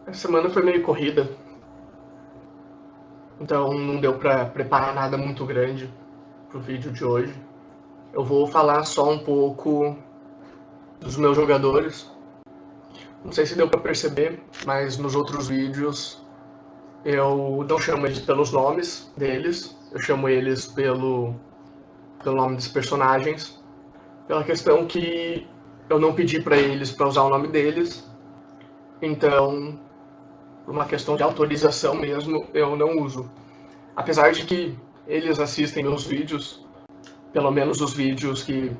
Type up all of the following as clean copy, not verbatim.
A semana foi meio corrida, então não deu pra preparar nada muito grande pro vídeo de hoje. Eu vou falar só um pouco dos meus jogadores. Não sei se deu pra perceber, mas nos outros vídeos eu não chamo eles pelos nomes deles, eu chamo eles pelo nome dos personagens, pela questão que eu não pedi pra eles pra usar o nome deles, então, por uma questão de autorização mesmo, eu não uso. Apesar de que eles assistem meus vídeos, pelo menos os vídeos que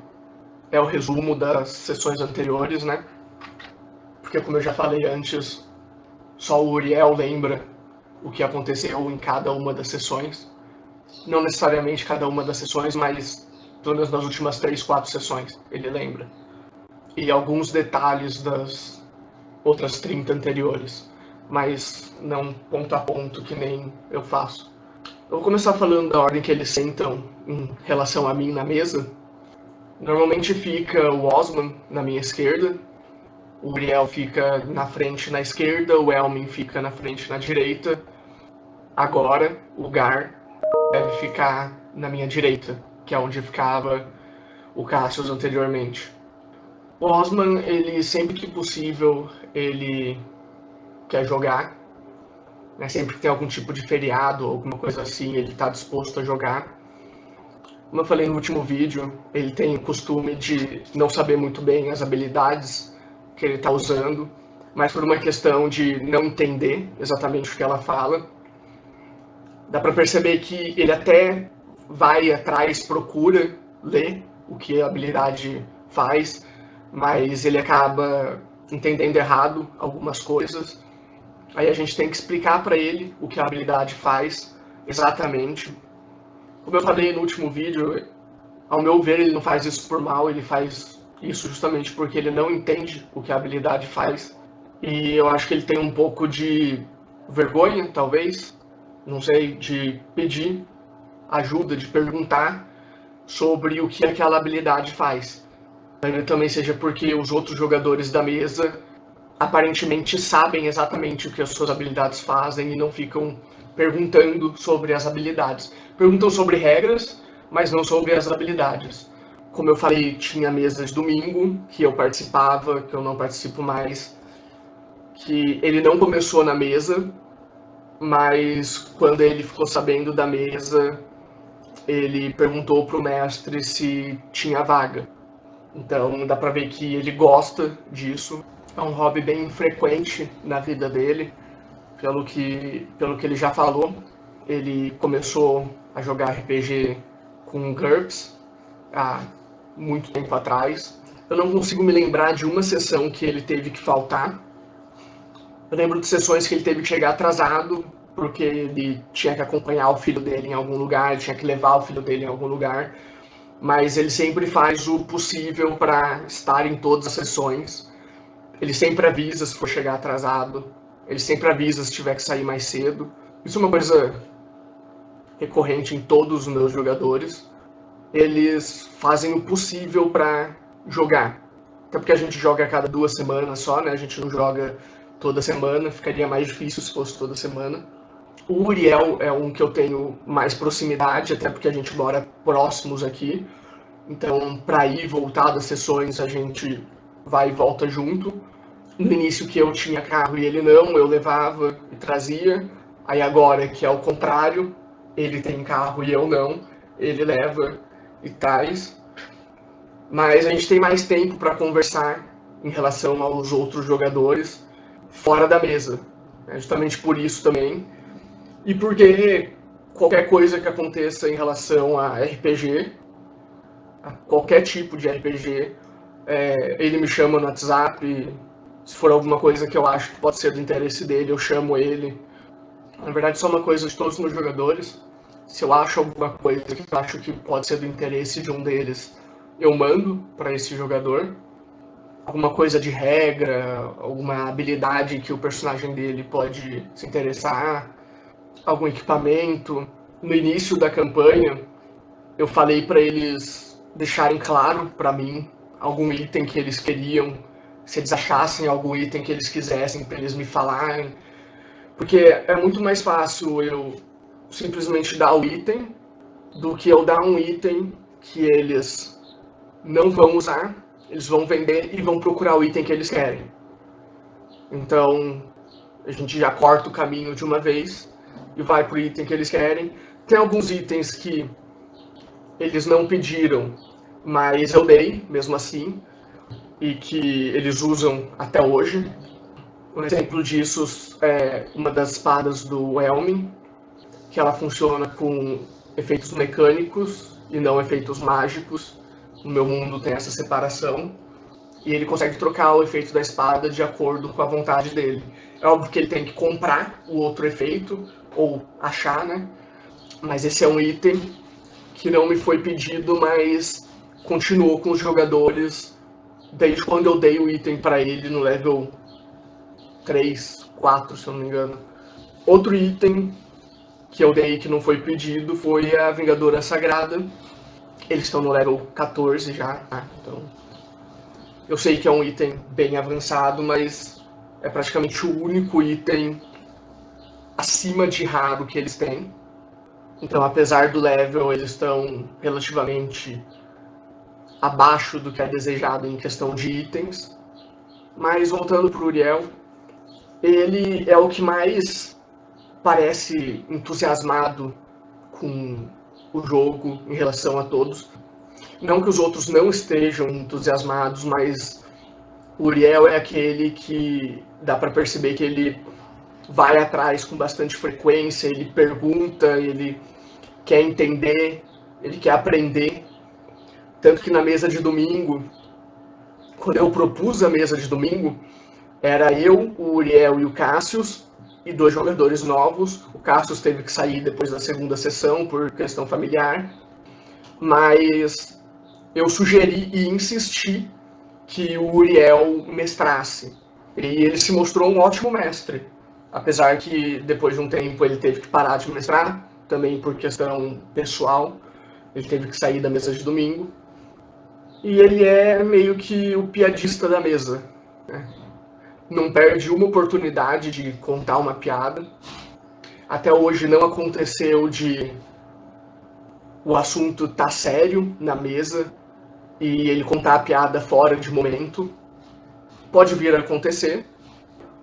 é o resumo das sessões anteriores, né? Porque como eu já falei antes, só o Uriel lembra o que aconteceu em cada uma das sessões. Não necessariamente cada uma das sessões, mas pelo menos nas últimas 3, 4 sessões ele lembra. E alguns detalhes das outras 30 anteriores, mas não ponto a ponto que nem eu faço. Eu vou começar falando da ordem que eles sentam em relação a mim na mesa. Normalmente fica o Osman na minha esquerda, o Uriel fica na frente na esquerda, o Elmin fica na frente na direita. Agora o Gar deve ficar na minha direita, que é onde ficava o Cassius anteriormente. O Osman, ele sempre que possível, ele quer jogar, né? Sempre que tem algum tipo de feriado ou alguma coisa assim, ele está disposto a jogar. Como eu falei no último vídeo, ele tem o costume de não saber muito bem as habilidades que ele está usando, mas por uma questão de não entender exatamente o que ela fala. Dá para perceber que ele até vai atrás, procura ler o que a habilidade faz, mas ele acaba entendendo errado algumas coisas. Aí a gente tem que explicar para ele o que a habilidade faz exatamente. Como eu falei no último vídeo, ao meu ver, ele não faz isso por mal, ele faz isso justamente porque ele não entende o que a habilidade faz. E eu acho que ele tem um pouco de vergonha, talvez, não sei, de pedir ajuda, de perguntar sobre o que aquela habilidade faz. Também seja porque os outros jogadores da mesa aparentemente sabem exatamente o que as suas habilidades fazem e não ficam perguntando sobre as habilidades. Perguntam sobre regras, mas não sobre as habilidades. Como eu falei, tinha mesas de domingo que eu participava, que eu não participo mais, que ele não começou na mesa, mas quando ele ficou sabendo da mesa, ele perguntou pro mestre se tinha vaga. Então dá pra ver que ele gosta disso. É um hobby bem frequente na vida dele, pelo que ele já falou. Ele começou a jogar RPG com GURPS há muito tempo atrás. Eu não consigo me lembrar de uma sessão que ele teve que faltar. Eu lembro de sessões que ele teve que chegar atrasado, porque ele tinha que acompanhar o filho dele em algum lugar, tinha que levar o filho dele em algum lugar. Mas ele sempre faz o possível para estar em todas as sessões. Ele sempre avisa se for chegar atrasado. Ele sempre avisa se tiver que sair mais cedo. Isso é uma coisa recorrente em todos os meus jogadores. Eles fazem o possível para jogar. Até porque a gente joga a cada 2 semanas só, né? A gente não joga toda semana. Ficaria mais difícil se fosse toda semana. O Uriel é um que eu tenho mais proximidade, até porque a gente mora próximos aqui. Então, para ir e voltar das sessões, a gente vai e volta junto. No início que eu tinha carro e ele não, eu levava e trazia. Aí agora que é o contrário, ele tem carro e eu não, ele leva e traz. Mas a gente tem mais tempo para conversar em relação aos outros jogadores fora da mesa. É justamente por isso também. E porque qualquer coisa que aconteça em relação a RPG, a qualquer tipo de RPG, ele me chama no WhatsApp. Se for alguma coisa que eu acho que pode ser do interesse dele, eu chamo ele. Na verdade, isso é uma coisa de todos os meus jogadores. Se eu acho alguma coisa que eu acho que pode ser do interesse de um deles, eu mando para esse jogador. Alguma coisa de regra, alguma habilidade que o personagem dele pode se interessar, algum equipamento. No início da campanha, eu falei para eles deixarem claro para mim algum item que eles queriam se eles achassem algum item que eles quisessem para eles me falarem. Porque é muito mais fácil eu simplesmente dar o item do que eu dar um item que eles não vão usar, eles vão vender e vão procurar o item que eles querem. Então, a gente já corta o caminho de uma vez e vai pro item que eles querem. Tem alguns itens que eles não pediram, mas eu dei mesmo assim, e que eles usam até hoje. Um exemplo disso é uma das espadas do Elmin, que ela funciona com efeitos mecânicos e não efeitos mágicos. No meu mundo tem essa separação. E ele consegue trocar o efeito da espada de acordo com a vontade dele. É óbvio que ele tem que comprar o outro efeito, ou achar, né? Mas esse é um item que não me foi pedido, mas continuou com os jogadores desde quando eu dei o item para ele no level 3, 4, se eu não me engano. Outro item que eu dei que não foi pedido foi a Vingadora Sagrada. Eles estão no level 14 já, tá? Então, eu sei que é um item bem avançado, mas é praticamente o único item acima de raro que eles têm. Então, apesar do level, eles estão relativamente abaixo do que é desejado em questão de itens. Mas voltando para o Uriel, ele é o que mais parece entusiasmado com o jogo em relação a todos. Não que os outros não estejam entusiasmados, mas o Uriel é aquele que dá para perceber que ele vai atrás com bastante frequência, ele pergunta, ele quer entender, ele quer aprender. Tanto que na mesa de domingo, quando eu propus a mesa de domingo, era eu, o Uriel e o Cassius, e 2 jogadores novos. O Cassius teve que sair depois da segunda sessão por questão familiar, mas eu sugeri e insisti que o Uriel mestrasse. E ele se mostrou um ótimo mestre, apesar que depois de um tempo ele teve que parar de mestrar, também por questão pessoal, ele teve que sair da mesa de domingo. E ele é meio que o piadista da mesa, né? Não perde uma oportunidade de contar uma piada. Até hoje não aconteceu de o assunto tá sério na mesa e ele contar a piada fora de momento. Pode vir a acontecer.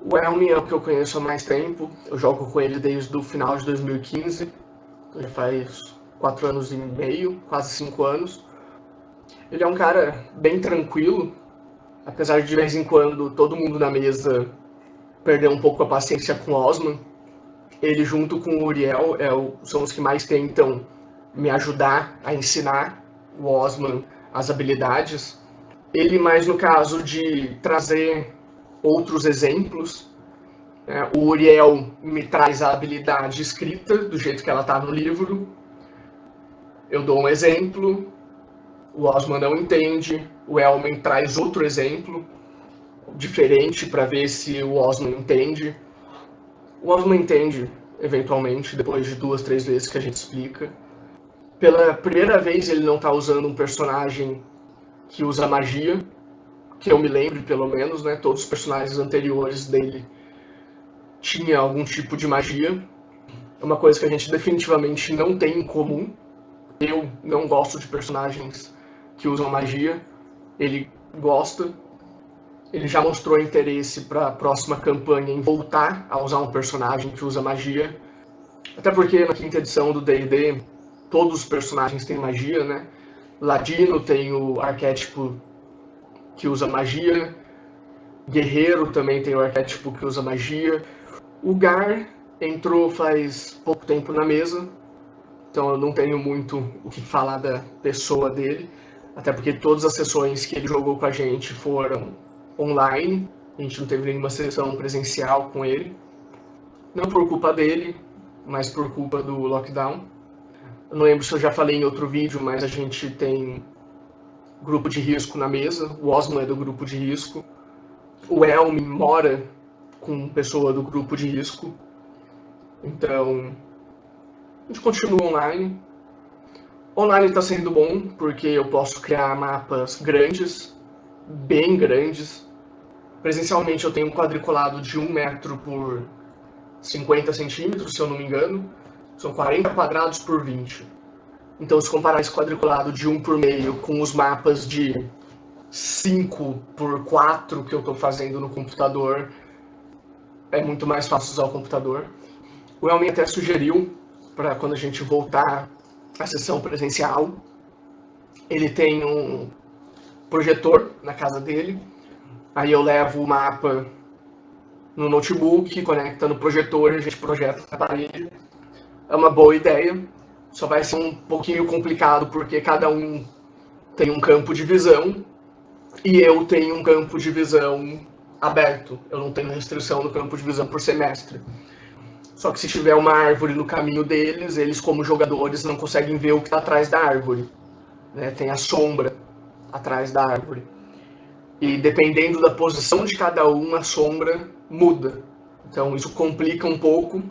O Elmin é o que eu conheço há mais tempo. Eu jogo com ele desde o final de 2015. Então já faz 4 anos e meio, quase 5 anos. Ele é um cara bem tranquilo, apesar de vez em quando todo mundo na mesa perder um pouco a paciência com o Osman. Ele junto com o Uriel são os que mais tentam me ajudar a ensinar o Osman as habilidades. Ele mais no caso de trazer outros exemplos. O Uriel me traz a habilidade escrita do jeito que ela está no livro. Eu dou um exemplo, o Osman não entende, o Elmin traz outro exemplo diferente para ver se o Osman entende. O Osman entende, eventualmente, depois de 2, 3 vezes que a gente explica. Pela primeira vez ele não está usando um personagem que usa magia, que eu me lembro pelo menos, né? Todos os personagens anteriores dele tinha algum tipo de magia. É uma coisa que a gente definitivamente não tem em comum. Eu não gosto de personagens que usam magia. Ele gosta. Ele já mostrou interesse para a próxima campanha em voltar a usar um personagem que usa magia. Até porque na 5ª edição do D&D todos os personagens têm magia, né? Ladino tem o arquétipo que usa magia. Guerreiro também tem o arquétipo que usa magia. O Gar entrou faz pouco tempo na mesa, então eu não tenho muito o que falar da pessoa dele, até porque todas as sessões que ele jogou com a gente foram online, a gente não teve nenhuma sessão presencial com ele. Não por culpa dele, mas por culpa do lockdown. Eu não lembro se eu já falei em outro vídeo, mas a gente tem grupo de risco na mesa, o Osman é do grupo de risco, o Elmin mora com pessoa do grupo de risco, então a gente continua online. Online está sendo bom porque eu posso criar mapas grandes, bem grandes, Presencialmente eu tenho um quadriculado de 1 metro por 50 centímetros, se eu não me engano. São 40 quadrados por 20. Então, se comparar esse quadriculado de 1 por meio com os mapas de 5 por 4 que eu estou fazendo no computador, é muito mais fácil usar o computador. O Elmin até sugeriu, para quando a gente voltar à sessão presencial, ele tem um projetor na casa dele, aí eu levo o mapa no notebook, conecta no projetor e a gente projeta na parede. É uma boa ideia, só vai ser um pouquinho complicado porque cada um tem um campo de visão e eu tenho um campo de visão aberto. Eu não tenho restrição no campo de visão por semestre. Só que se tiver uma árvore no caminho deles, eles como jogadores não conseguem ver o que está atrás da árvore, né? Tem a sombra atrás da árvore. E dependendo da posição de cada um, a sombra muda. Então isso complica um pouco,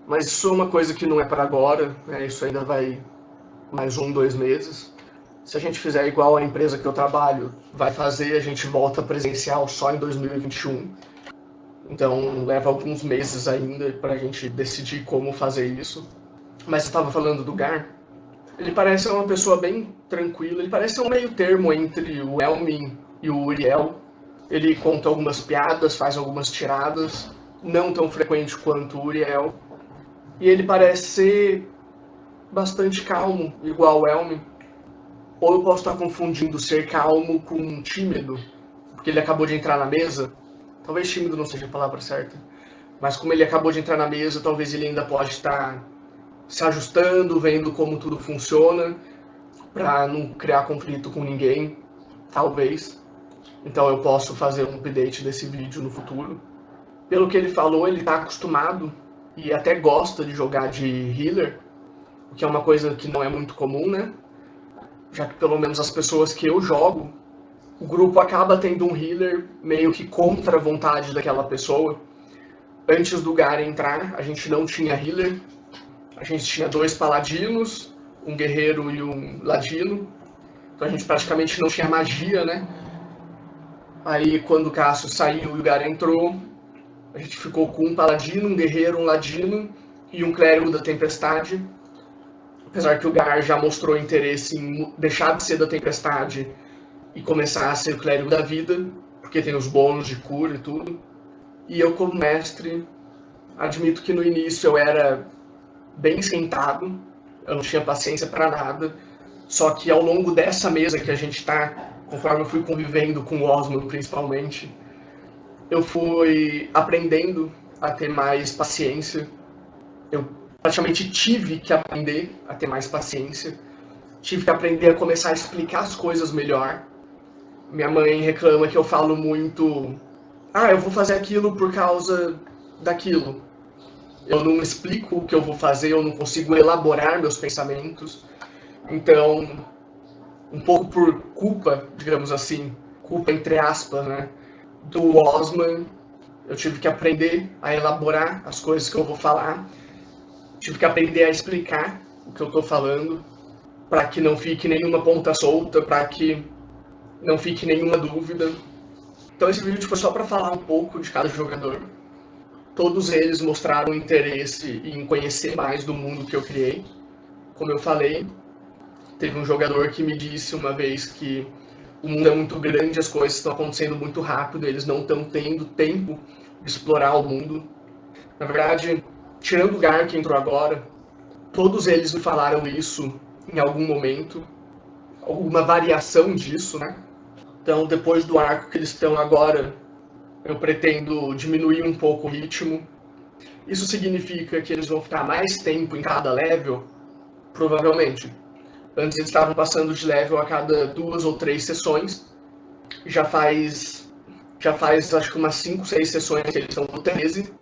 mas isso é uma coisa que não é para agora, né? Isso ainda vai mais 1, 2 meses. Se a gente fizer igual a empresa que eu trabalho vai fazer, a gente volta presencial só em 2021. Então leva alguns meses ainda para a gente decidir como fazer isso. Mas você estava falando do Gar. Ele parece uma pessoa bem tranquila, ele parece um meio termo entre o Elmin e o Uriel. Ele conta algumas piadas, faz algumas tiradas, não tão frequente quanto o Uriel. E ele parece ser bastante calmo, igual o Elmin. Ou eu posso estar confundindo ser calmo com tímido, porque ele acabou de entrar na mesa. Talvez tímido não seja a palavra certa, mas como ele acabou de entrar na mesa, talvez ele ainda pode estar se ajustando, vendo como tudo funciona, para não criar conflito com ninguém, talvez. Então eu posso fazer um update desse vídeo no futuro. Pelo que ele falou, ele está acostumado e até gosta de jogar de healer, o que é uma coisa que não é muito comum, né? Já que pelo menos as pessoas que eu jogo, o grupo acaba tendo um healer meio que contra a vontade daquela pessoa. Antes do Gar entrar, a gente não tinha healer. A gente tinha 2 paladinos, um guerreiro e um ladino. Então a gente praticamente não tinha magia, né? Aí quando o Cássio saiu e o Gar entrou, a gente ficou com um paladino, um guerreiro, um ladino e um clérigo da tempestade. Apesar que o Gar já mostrou interesse em deixar de ser da tempestade e começar a ser o clérigo da vida, porque tem os bônus de cura e tudo. E eu, como mestre, admito que no início eu era bem sentado, eu não tinha paciência para nada, só que ao longo dessa mesa que a gente está, conforme eu fui convivendo com o Osman principalmente, eu fui aprendendo a ter mais paciência. Eu praticamente tive que aprender a ter mais paciência, tive que aprender a começar a explicar as coisas melhor. Minha mãe reclama que eu falo muito, eu vou fazer aquilo por causa daquilo. Eu não explico o que eu vou fazer, eu não consigo elaborar meus pensamentos. Então, um pouco por culpa, digamos assim, culpa entre aspas, né, do Osman, eu tive que aprender a elaborar as coisas que eu vou falar. Tive que aprender a explicar o que eu estou falando, para que não fique nenhuma ponta solta, para que não fique nenhuma dúvida. Então esse vídeo foi só para falar um pouco de cada jogador. Todos eles mostraram interesse em conhecer mais do mundo que eu criei. Como eu falei, teve um jogador que me disse uma vez que o mundo é muito grande, as coisas estão acontecendo muito rápido, eles não estão tendo tempo de explorar o mundo. Na verdade, tirando o Gar que entrou agora, todos eles me falaram isso em algum momento, alguma variação disso, né? Então, depois do arco que eles estão agora, eu pretendo diminuir um pouco o ritmo. Isso significa que eles vão ficar mais tempo em cada level? Provavelmente. Antes eles estavam passando de level a cada 2 ou 3 sessões. Já faz acho que umas 5, 6 sessões que eles estão no 13.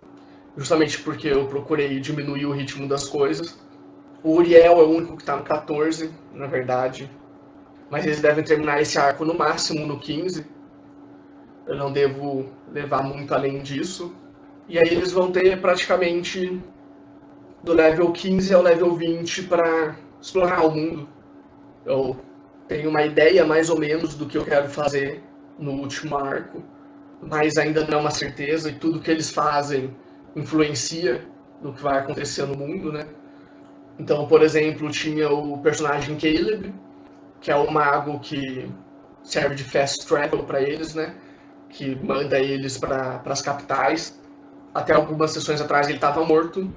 Justamente porque eu procurei diminuir o ritmo das coisas. O Uriel é o único que está no 14, na verdade. Mas eles devem terminar esse arco no máximo no 15. Eu não devo levar muito além disso. E aí eles vão ter praticamente do level 15 ao level 20 para explorar o mundo. Eu tenho uma ideia mais ou menos do que eu quero fazer no último arco. mas ainda não é uma certeza, e tudo que eles fazem influencia no que vai acontecer no mundo, né? Então, por exemplo, tinha o personagem Caleb, que é o mago que serve de fast travel para eles, né? Que manda eles para as capitais. Até algumas sessões atrás ele estava morto,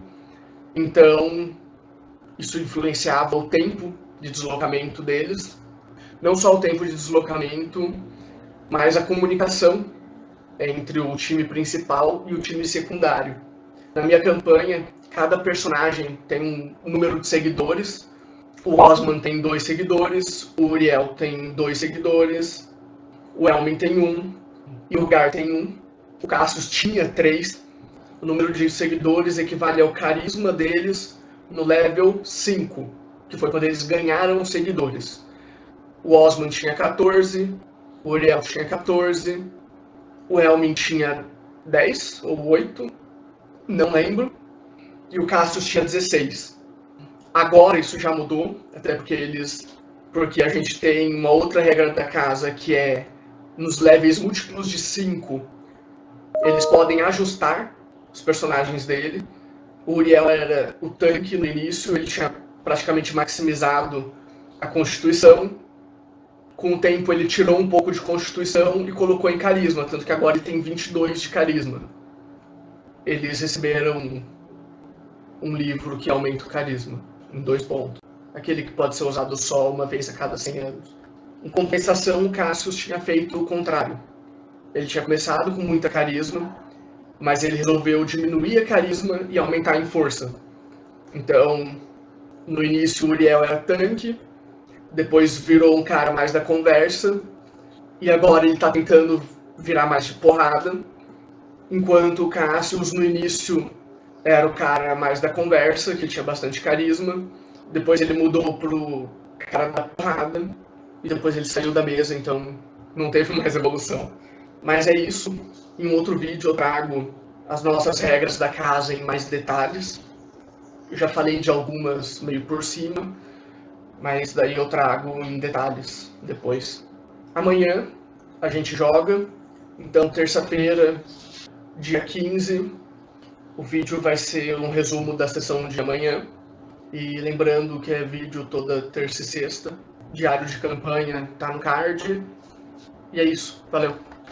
então isso influenciava o tempo de deslocamento deles. Não só o tempo de deslocamento, mas a comunicação entre o time principal e o time secundário. Na minha campanha, cada personagem tem um número de seguidores. O Osman tem 2 seguidores, o Uriel tem 2 seguidores, o Elmin tem 1 e o Gar tem 1. O Cassius tinha 3. O número de seguidores equivale ao carisma deles no level 5, que foi quando eles ganharam seguidores. O Osman tinha 14, o Uriel tinha 14, o Elmin tinha 10 ou 8, não lembro, e o Cassius tinha 16. Agora isso já mudou, até porque a gente tem uma outra regra da casa que é nos levels múltiplos de 5, eles podem ajustar os personagens dele. O Uriel era o tanque no início, ele tinha praticamente maximizado a constituição. Com o tempo ele tirou um pouco de constituição e colocou em carisma, tanto que agora ele tem 22 de carisma. Eles receberam um livro que aumenta o carisma em 2 pontos. Aquele que pode ser usado só uma vez a cada 100 anos. Em compensação, o Cassius tinha feito o contrário. Ele tinha começado com muita carisma, mas ele resolveu diminuir a carisma e aumentar em força. Então, no início o Uriel era tanque, depois virou um cara mais da conversa, e agora ele tá tentando virar mais de porrada, enquanto o Cassius no início era o cara mais da conversa, que tinha bastante carisma, depois ele mudou pro cara da porrada, e depois ele saiu da mesa, então não teve mais evolução. Mas é isso, em outro vídeo eu trago as nossas regras da casa em mais detalhes. Eu já falei de algumas meio por cima, mas daí eu trago em detalhes depois. Amanhã a gente joga, então terça-feira, dia 15, o vídeo vai ser um resumo da sessão de amanhã. E lembrando que é vídeo toda terça e sexta. Diário de campanha tá no card. E é isso, valeu!